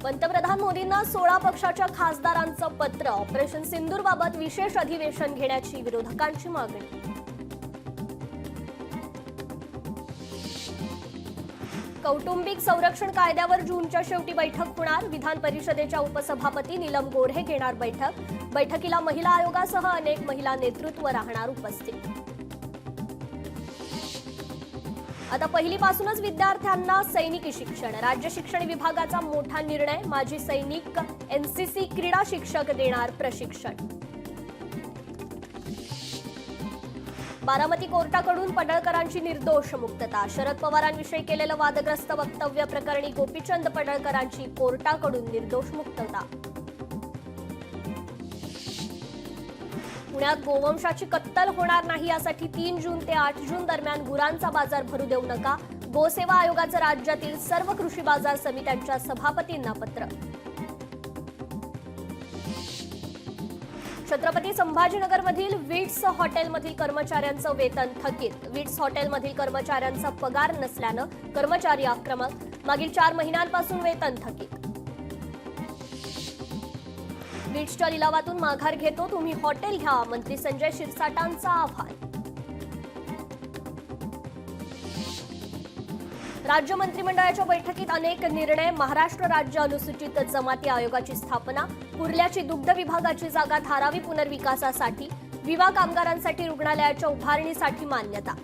पंतप्रधान मोदींना 16 पक्षाच्या खासदारांचं पत्र. ऑपरेशन सिंदूरबाबत विशेष अधिवेशन घेण्याची विरोधकांची मागणी. कौटुंबिक संरक्षण कायद्यावर जूनच्या शेवटी बैठक होणार. विधान परिषदेच्या उपसभापती नीलम गोऱ्हे घेणार बैठक. बैठकीला महिला आयोगासह अनेक महिला नेतृत्व राहणार उपस्थित. आता पहिलीपासूनच विद्यार्थ्यांना सैनिकी शिक्षण. राज्य शिक्षण विभागाचा मोठा निर्णय. माजी सैनिक एनसीसी क्रीडा शिक्षक देणार प्रशिक्षण. बारामती कोर्टाकडून पडळकरांची निर्दोष मुक्तता. शरद पवारांविषयी केलेलं वादग्रस्त वक्तव्य प्रकरणी गोपीचंद पडळकरांची कोर्टाकडून निर्दोष मुक्तता. पुण्यात गोवंशाची कत्तल होणार नाही यासाठी 3 जून ते 8 जून दरम्यान गुरांचा बाजार भरू देऊ नका. गोसेवा आयोगाचं राज्यातील सर्व कृषी बाजार समित्यांच्या सभापतींना पत्र. छत्रपती संभाजीनगरमधील विट्स हॉटेलमधील कर्मचाऱ्यांचं वेतन थकीत. विट्स हॉटेलमधील कर्मचाऱ्यांचा पगार नसल्यानं कर्मचारी आक्रमक. मागील 4 महिन्यांपासून वेतन थकीत. विट्सच्या लिलावातून माघार घेतो, तुम्ही हॉटेल घ्या, मंत्री संजय शिरसाटांचं आव्हान. राज्य मंत्रिमंडळाच्या बैठकीत अनेक निर्णय. महाराष्ट्र राज्य अनुसूचित जमाती आयोगाची स्थापना. कुर्ल्याची दुग्ध विभागाची जागा धारावी पुनर्विकासासाठी. विमा कामगारांसाठी रुग्णालयाच्या उभारणीसाठी मान्यता.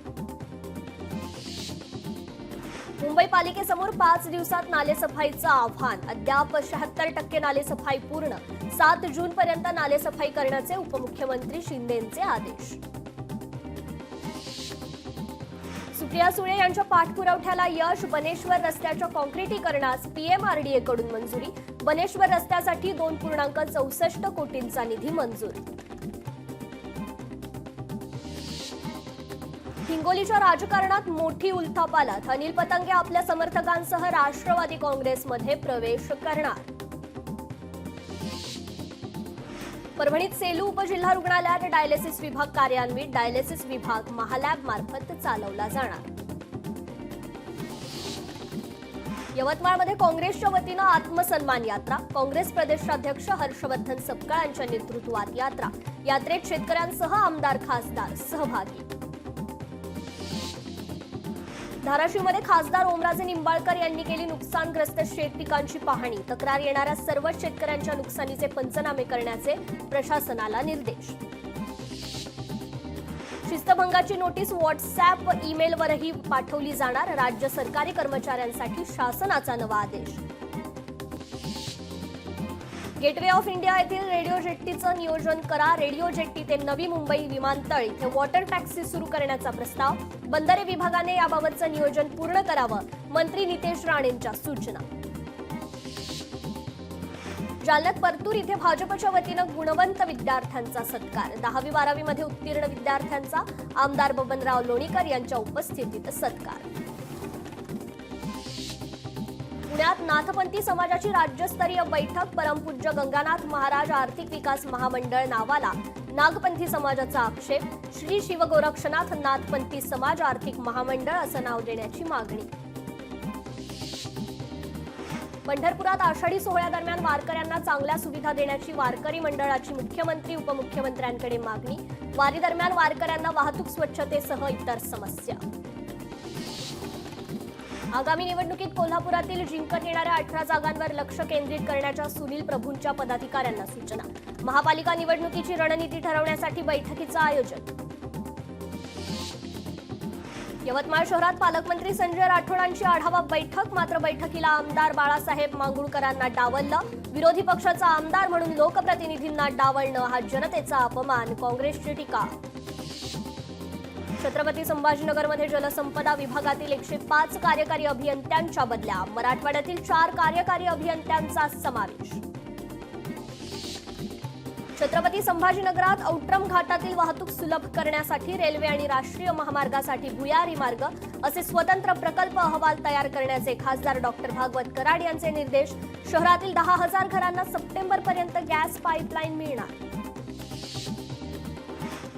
मुंबई पालिकेसमोर 5 दिवसात नालेसफाईचं आव्हान. अद्याप 76% नालेसफाई पूर्ण. 7 जून पर्यंत नालेसफाई करण्याचे उपमुख्यमंत्री शिंदेंचे आदेश. सुप्रिया सुळे यांच्या पाठपुराव्याला यश. बनेश्वर रस्त्याच्या काँक्रिटीकरणास पीएमआरडीए कडून मंजुरी. बनेश्वर रस्त्यासाठी 2.64 कोटींचा निधी मंजूर. हिंगोलीच्या राजकारणात मोठी उलथापालथ. अनिल पतंगे आपल्या समर्थकांसह राष्ट्रवादी काँग्रेसमध्ये प्रवेश करणार. परभणीत सेलू उपजिल्हा रुग्णालयात डायलिसिस विभाग कार्यान्वित. डायलिसिस विभाग महालॅब मार्फत चालवला जाणार. यवतमाळमध्ये काँग्रेसच्या वतीनं आत्मसन्मान यात्रा. काँग्रेस प्रदेशाध्यक्ष हर्षवर्धन सपकाळ यांच्या नेतृत्वात यात्रा. यात्रेत शेतकऱ्यांसह आमदार खासदार सहभागी. धाराशिवमध्ये खासदार ओमराजे निंबाळकर यांनी केली नुकसानग्रस्त शेत पिकांची पाहणी. तक्रार येणाऱ्या सर्व शेतकऱ्यांच्या नुकसानीचे पंचनामे करण्याचे प्रशासनाला निर्देश. शिस्तभंगाची नोटीस व्हॉट्सअॅप ईमेलवरही पाठवली जाणार. राज्य सरकारी कर्मचाऱ्यांसाठी शासनाचा नवा आदेश. गेटवे ऑफ इंडिया येथील रेडिओ जेट्टीचं नियोजन करा. रेडिओ जेट्टी ते नवी मुंबई विमानतळ इथे वॉटर टॅक्सी सुरू करण्याचा प्रस्ताव. बंदरे विभागाने याबाबतचं नियोजन पूर्ण करावं. मंत्री नितेश राणेंच्या सूचना. जालन्यात परतूर इथे भाजपच्या वतीनं गुणवंत विद्यार्थ्यांचा सत्कार. 10वी 12वी मध्ये उत्तीर्ण विद्यार्थ्यांचा आमदार बबनराव लोणीकर यांच्या उपस्थितीत सत्कार. पुण्यात नाथपंथी समाजाची राज्यस्तरीय बैठक. परमपूज्य गंगानाथ महाराज आर्थिक विकास महामंडळ नावाला नागपंथी समाजाचा आक्षेप. श्री शिवगोरक्षनाथ नाथपंथी समाज आर्थिक महामंडळ असं नाव देण्याची मागणी. पंढरपुरात आषाढी सोहळ्यादरम्यान वारकऱ्यांना चांगल्या सुविधा देण्याची वारकरी मंडळाची मुख्यमंत्री उपमुख्यमंत्र्यांकडे मागणी. वारी दरम्यान वारकऱ्यांना वाहतूक स्वच्छतेसह इतर समस्या. आगामी निवडणुकीत कोल्हापुरातील जिंकत येणाऱ्या 18 जागांवर लक्ष केंद्रित करण्याच्या सुनील प्रभूंच्या पदाधिकाऱ्यांना सूचना. महापालिका निवडणुकीची रणनीती ठरवण्यासाठी बैठकीचं आयोजन. यवतमाळ शहरात पालकमंत्री संजय राठोडांची आढावा बैठक. मात्र बैठकीला आमदार बाळासाहेब मांगुळकरांना डावललं. विरोधी पक्षाचा आमदार म्हणून लोकप्रतिनिधींना डावलणं हा जनतेचा अपमान. काँग्रेसची टीका. छत्रपती संभाजीनगरमध्ये जलसंपदा विभागातील 105 कार्यकारी अभियंत्यांच्या बदल्या. मराठवाड्यातील 4 कार्यकारी अभियंत्यांचा समावेश. छत्रपती संभाजीनगरात औट्रम घाटातील वाहतूक सुलभ करण्यासाठी रेल्वे आणि राष्ट्रीय महामार्गासाठी भुयारी मार्ग असे स्वतंत्र प्रकल्प अहवाल तयार करण्याचे खासदार डॉक्टर भागवत कराड यांचे निर्देश. शहरातील 10,000 घरांना सप्टेंबरपर्यंत गॅस पाईपलाईन मिळणार.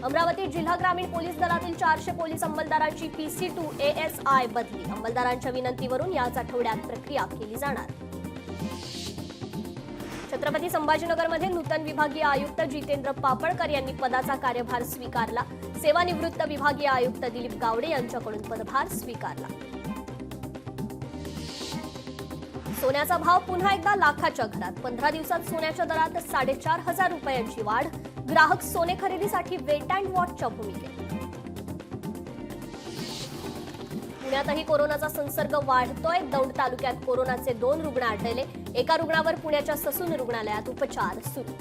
अमरावती जिल्हा ग्रामीण पोलीस दलातील 400 पोलीस अंमलदारांची PC2 ASI बदली. अंमलदारांच्या विनंतीवरून याच आठवड्यात प्रक्रिया केली जाणार. छत्रपती संभाजीनगरमध्ये नूतन विभागीय आयुक्त जितेंद्र पापळकर यांनी पदाचा कार्यभार स्वीकारला। सेवानिवृत्त विभागीय आयुक्त दिलीप गावडे यांच्याकडून पदभार स्वीकारला। सोन्याचा भाव पुन्हा एकदा लाखाच्या घरात। 15 दिवसात सोन्याच्या दरात 4,500 रुपयांची वाढ। ग्राहक सोने खरेदीसाठी वेट अँड वॉचच्या भूमिकेत। पुण्यातही कोरोनाचा संसर्ग वाढतोय। दौंड तालुक्यात कोरोनाचे 2 रुग्ण आढळले। एका रुग्णावर पुण्याच्या ससून रुग्णालयात उपचार सुरू।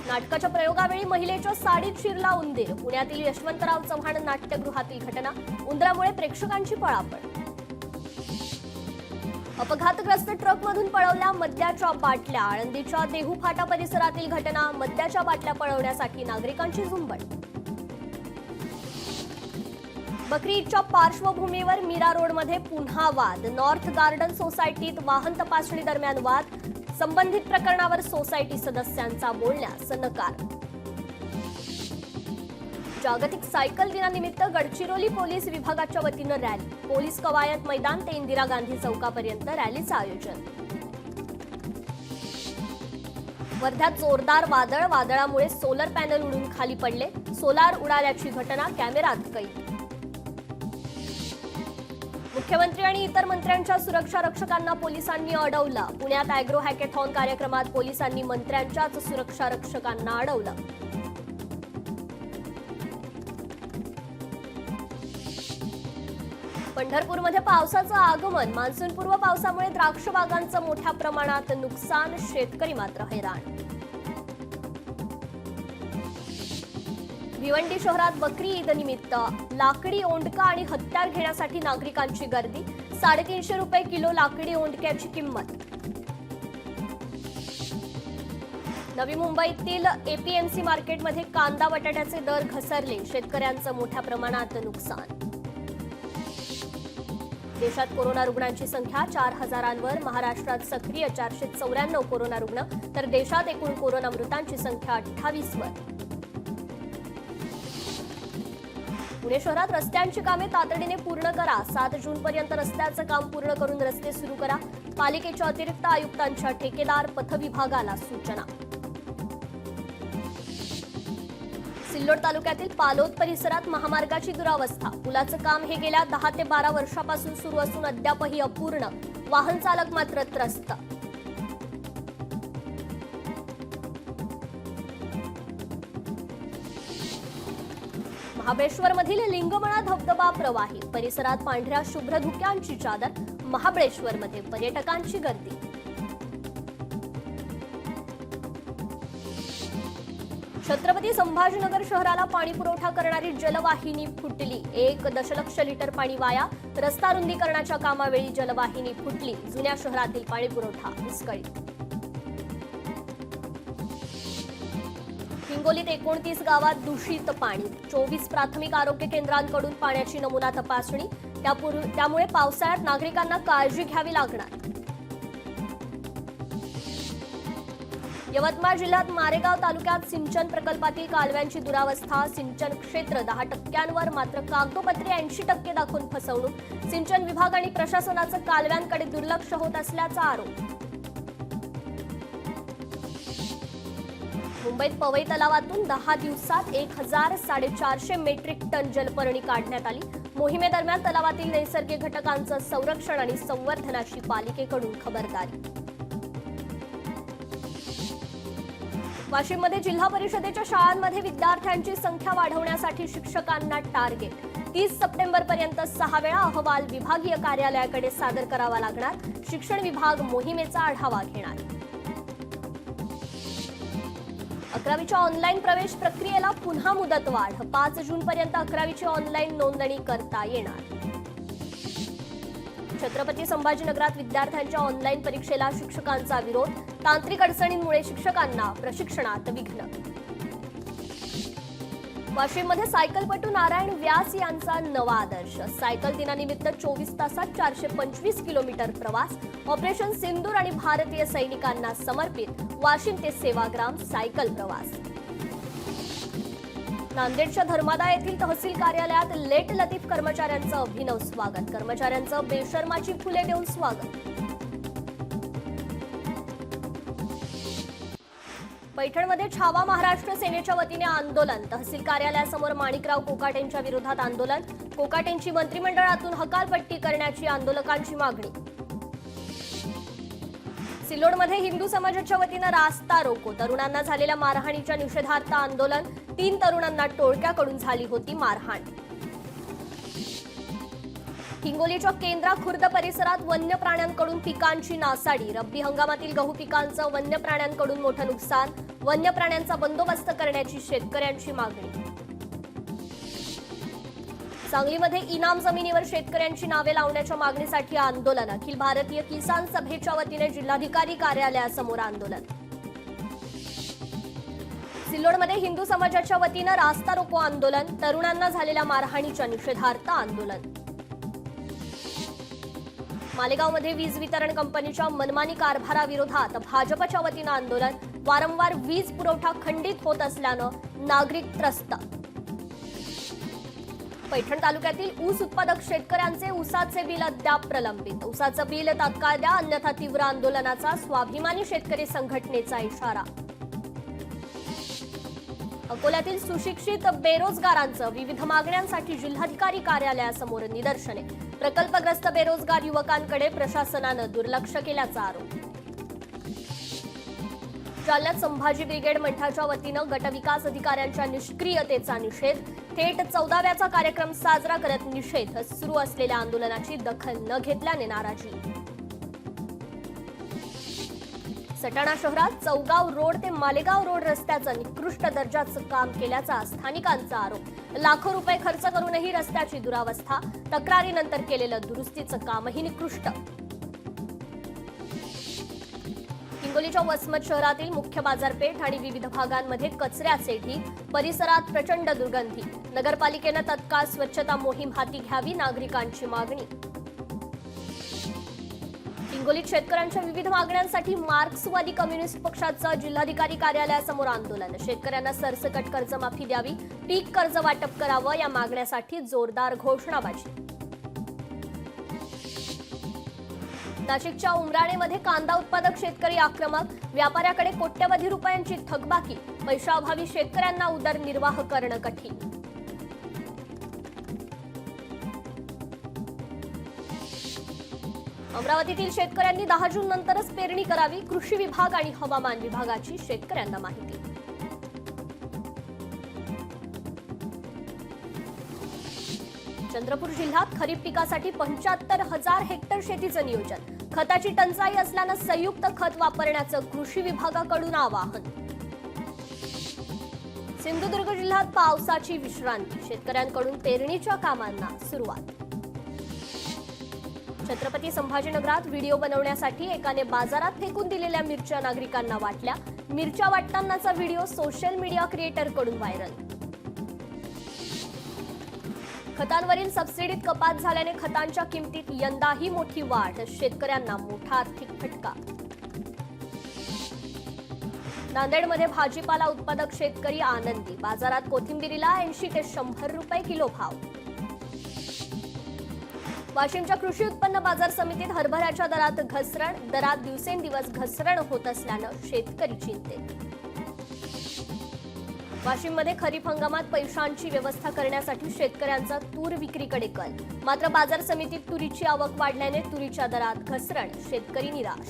नाटकाच्या प्रयोगावेळी महिलेच्या साडीत शिरला उंदीर। पुण्यातील यशवंतराव चव्हाण नाट्यगृहातील घटना। उंदरामुळे प्रेक्षकांची पळापळ। अपघातग्रस्त ट्रकमधून पळवल्या मद्याच्या बाटल्या। आळंदीच्या देहू फाटा परिसरातील घटना। मद्याच्या बाटल्या पळवण्यासाठी नागरिकांची झुंबड। बकरी ईदच्या पार्श्वभूमीवर मीरा रोडमध्ये पुन्हा वाद। नॉर्थ गार्डन सोसायटीत वाहन तपासणी दरम्यान वाद। संबंधित प्रकरणावर सोसायटी सदस्यांचा बोलण्यास नकार। जागतिक सायकल दिनानिमित्त गडचिरोली पोलीस विभागाच्या वतीनं रॅली। पोलीस कवायत मैदान ते इंदिरा गांधी चौकापर्यंत रॅलीचं आयोजन। वर्ध्यात जोरदार वादळ। वादळामुळे सोलर पॅनल उडून खाली पडले। सोलार उडाल्याची घटना कॅमेऱ्यात कैद। मुख्यमंत्री आणि इतर मंत्र्यांच्या सुरक्षा रक्षकांना पोलिसांनी अडवलं। पुण्यात अॅग्रो हॅकेथॉन कार्यक्रमात पोलिसांनी मंत्र्यांच्याच सुरक्षा रक्षकांना अडवलं। पंढरपूरमध्ये पावसाचं आगमन। मान्सूनपूर्व पावसामुळे द्राक्ष बागांचं मोठ्या प्रमाणात नुकसान। शेतकरी मात्र हैराण। भिवंडी शहरात बकरी ईद निमित्त लाकडी ओंडका आणि हत्यार घेण्यासाठी नागरिकांची गर्दी। 350 रुपये किलो लाकडी ओंडक्याची किंमत। नवी मुंबईतील एपीएमसी मार्केटमध्ये कांदा बटाट्याचे दर घसरले। शेतकऱ्यांचं मोठ्या प्रमाणात नुकसान। देशात कोरोना रुग्णांची संख्या 4,000वर। महाराष्ट्रात सक्रिय 494 कोरोना रुग्ण, तर देशात एकूण कोरोना मृतांची संख्या 28वर। पुणे शहरात रस्त्यांची कामे तातडीने पूर्ण करा। 7 जूनपर्यंत रस्त्याचं काम पूर्ण करून रस्ते सुरू करा। पालिकेच्या अतिरिक्त आयुक्तांच्या ठेकेदार पथविभागाला सूचना। सिल्लोड तालुक्यातील पालोद परिसरात महामार्गाची दुरावस्था। पुलाचं काम हे गेल्या 10 ते 12 वर्षापासून सुरू असून अद्यापही अपूर्ण। वाहन चालक मात्र त्रस्त। महाबळेश्वरमधील लिंगमळा धबधबा प्रवाही। परिसरात पांढऱ्या शुभ्र धुक्यांची चादर। महाबळेश्वरमध्ये पर्यटकांची गर्दी। छत्रपती संभाजीनगर शहराला पाणी पुरवठा करणारी जलवाहिनी फुटली। 1 दशलक्ष लिटर पाणी वाया। रस्ता रुंदीकरणाच्या कामावेळी जलवाहिनी फुटली। जुन्या शहरातील पाणी पुरवठा विस्कळीत। हिंगोलीत 29 गावात दूषित पाणी। 24 प्राथमिक आरोग्य केंद्रांकडून पाण्याची नमुना तपासणी। त्यामुळे पावसाळ्यात नागरिकांना काळजी घ्यावी लागणार। यवतमाळ जिल्ह्यात मारेगाव तालुक्यात सिंचन प्रकल्पातील कालव्यांची दुरावस्था। सिंचन क्षेत्र 10%वर, मात्र कागदोपत्री 80% दाखवून फसवणूक। सिंचन विभाग आणि प्रशासनाचं कालव्यांकडे दुर्लक्ष होत असल्याचा आरोप। मुंबईत पवई तलावातून 10 दिवसात 1,450 मेट्रिक टन जलपर्णी काढण्यात आली। मोहिमेदरम्यान तलावातील नैसर्गिक घटकांचं संरक्षण आणि संवर्धनाची पालिकेकडून खबरदारी। वाशिममध्ये जिल्हा परिषदेच्या शाळांमध्ये विद्यार्थ्यांची संख्या वाढवण्यासाठी शिक्षकांना टार्गेट। 30 सप्टेंबरपर्यंत 6 वेळा अहवाल विभागीय कार्यालयाकडे सादर करावा लागणार। शिक्षण विभाग मोहिमेचा आढावा घेणार। 11वीच्या ऑनलाईन प्रवेश प्रक्रियेला पुन्हा मुदतवाढ। 5 जूनपर्यंत 11वीची ऑनलाईन नोंदणी करता येणार। छत्रपती संभाजीनगरात विद्यार्थ्यांच्या ऑनलाईन परीक्षेला शिक्षकांचा विरोध। तांत्रिक अडचणींमुळे शिक्षकांना प्रशिक्षणात विघ्न। वाशिममध्ये सायकलपटू नारायण व्यास यांचा नवा आदर्श। सायकल दिनानिमित्त 24 तासात 425 किलोमीटर प्रवास। ऑपरेशन सिंदूर आणि भारतीय सैनिकांना समर्पित। वाशिम ते सेवाग्राम सायकल प्रवास। नांदेडच्या धर्मादा येथील तहसील कार्यालयात लेट लतीफ कर्मचाऱ्यांचं अभिनव स्वागत। कर्मचाऱ्यांचं बेशर्माची फुले देऊन स्वागत। पैठणमध्ये छावा महाराष्ट्र सेनेच्या वतीने आंदोलन. तहसील कार्यालयासमोर माणिकराव कोकाटेंच्या विरोधात आंदोलन. कोकाटेंची मंत्रिमंडळातून हकालपट्टी करण्याची आंदोलकांची मागणी. सिल्लोडमध्ये हिंदू समाजाच्या वतीने रास्ता रोको. तरुणांना झालेल्या मारहाणीच्या निषेधार्थ आंदोलन. 3 तरुणांना टोळक्याकडून झाली होती मारहाण. हिंगोलीच्या केंद्रा खुर्द परिसरात वन्य प्राण्यांकडून पिकांची नासाडी. रब्बी हंगामातील गहू पिकांचं वन्य प्राण्यांकडून मोठं नुकसान. वन्य प्राण्यांचा बंदोबस्त करण्याची शेतकऱ्यांची मागणी. सांगलीमध्ये इनाम जमिनीवर शेतकऱ्यांची नावे लावण्याच्या मागणीसाठी आंदोलन. अखिल भारतीय किसान सभेच्या वतीने जिल्हाधिकारी कार्यालयासमोर आंदोलन. सिल्लोडमध्ये हिंदू समाजाच्या वतीने रास्ता रोको आंदोलन. तरुणांना झालेल्या मारहाणीच्या निषेधार्थ आंदोलन. मालेगावमध्ये वीज वितरण कंपनीच्या मनमानी कारभाराविरोधात भाजपच्या वतीनं आंदोलन. वारंवार वीज पुरवठा खंडित होत असल्यानं नागरिक त्रस्त. पैठण तालुक्यातील ऊस उत्पादक शेतकऱ्यांचे ऊसाचे बिल अद्याप प्रलंबित. ऊसाचं बिल तात्काळ द्या, अन्यथा तीव्र आंदोलनाचा स्वाभिमानी शेतकरी संघटनेचा इशारा. अकोल्यातील सुशिक्षित बेरोजगारांचं विविध मागण्यांसाठी जिल्हाधिकारी कार्यालयासमोर निदर्शने. प्रकल्पग्रस्त बेरोजगार युवकांकडे प्रशासनानं दुर्लक्ष केल्याचा आरोप. जालन्यात संभाजी ब्रिगेड मंठाच्या वतीनं गटविकास अधिकाऱ्यांच्या निष्क्रियतेचा निषेध. थेट 14व्याचा कार्यक्रम साजरा करत निषेध. सुरू असलेल्या आंदोलनाची दखल न घेतल्याने नाराजी. सटाणा शहरात चौगाव रोड ते मालेगाव रोड रस्त्याचं निकृष्ट दर्जाचं काम केल्याचा स्थानिकांचा आरोप. लाखो रुपये खर्च करूनही रस्त्याची दुरावस्था. तक्रारीनंतर केलेलं दुरुस्तीचं कामही निकृष्ट. हिंगोलीच्या वसमत शहरातील मुख्य बाजारपेठ आणि विविध भागांमध्ये कचऱ्याचे ढीग. परिसरात प्रचंड दुर्गंधी. नगरपालिकेनं तत्काळ स्वच्छता मोहीम हाती घ्यावी, नागरिकांची मागणी. हिंगोलीत शेतकऱ्यांच्या विविध मागण्यांसाठी मार्क्सवादी कम्युनिस्ट पक्षाचं जिल्हाधिकारी कार्यालयासमोर आंदोलन. शेतकऱ्यांना सरसकट कर्जमाफी द्यावी, पीक कर्ज वाटप करावं, या मागण्यासाठी जोरदार घोषणाबाजी. नाशिकच्या उमराणेमध्ये कांदा उत्पादक शेतकरी आक्रमक. व्यापाऱ्याकडे कोट्यवधी रुपयांची थकबाकी. पैशाअभावी शेतकऱ्यांना उदरनिर्वाह करणं कठीण. अमरावतीतील शेतकऱ्यांनी 10 जून नंतरच पेरणी करावी. कृषी विभाग आणि हवामान विभागाची शेतकऱ्यांना माहिती. चंद्रपूर जिल्ह्यात खरीप पिकासाठी 75,000 हेक्टर शेतीचं नियोजन. खताची टंचाई असल्यानं संयुक्त खत वापरण्याचं कृषी विभागाकडून आवाहन. सिंधुदुर्ग जिल्ह्यात पावसाची विश्रांती. शेतकऱ्यांकडून पेरणीच्या कामांना सुरुवात. छत्रपती संभाजीनगरात व्हिडिओ बनवण्यासाठी एकाने बाजारात फेकून दिलेल्या मिरच्या नागरिकांना वाटल्या. मिरच्या वाटतानाचा व्हिडिओ सोशल मीडिया क्रिएटरकडून व्हायरल. खतांवरील सबसिडीत कपात झाल्याने खतांच्या किमतीत यंदाही मोठी वाढ. शेतकऱ्यांना मोठा आर्थिक फटका. नांदेडमध्ये भाजीपाला उत्पादक शेतकरी आनंदी. बाजारात कोथिंबिरीला 80 ते 100 रुपये किलो भाव. वाशिमच्या कृषी उत्पन्न बाजार समितीत हरभऱ्याच्या दरात घसरण. दरात दिवसेंदिवस घसरण होत असल्यानं शेतकरी चिंतेत. वाशिममध्ये खरीप हंगामात पैशांची व्यवस्था करण्यासाठी शेतकऱ्यांचा तूर विक्रीकडे कल. मात्र बाजार समितीत तुरीची आवक वाढल्याने तुरीच्या दरात घसरण. शेतकरी निराश.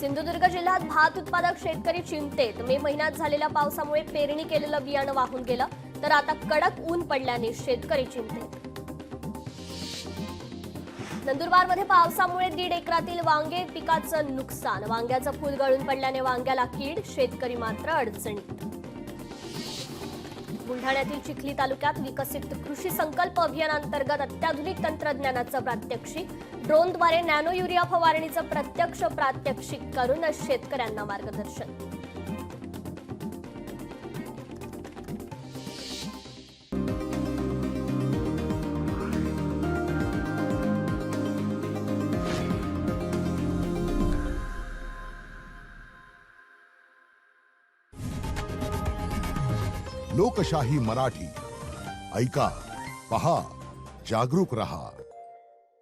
सिंधुदुर्ग जिल्ह्यात भात उत्पादक शेतकरी चिंतेत. मे महिन्यात झालेल्या पावसामुळे पेरणी केलेलं बियाणं वाहून गेलं, तर आता कडक ऊन पडल्याने शेतकरी चिंतेत. नंदुरबारमध्ये पावसामुळे 1.5 एकरातील वांगे पिकाचं नुकसान. वांग्याचं फूल गळून पडल्याने वांग्याला कीड. शेतकरी मात्र अडचणीत. बुलढाण्यातील चिखली तालुक्यात विकसित कृषी संकल्प अभियानांतर्गत अत्याधुनिक तंत्रज्ञानाचं प्रात्यक्षिक. ड्रोनद्वारे नॅनो युरिया फवारणीचं प्रत्यक्ष प्रात्यक्षिक करून शेतकऱ्यांना मार्गदर्शन. लोकशाही मराठी ऐका, पहा, जागरूक रहा.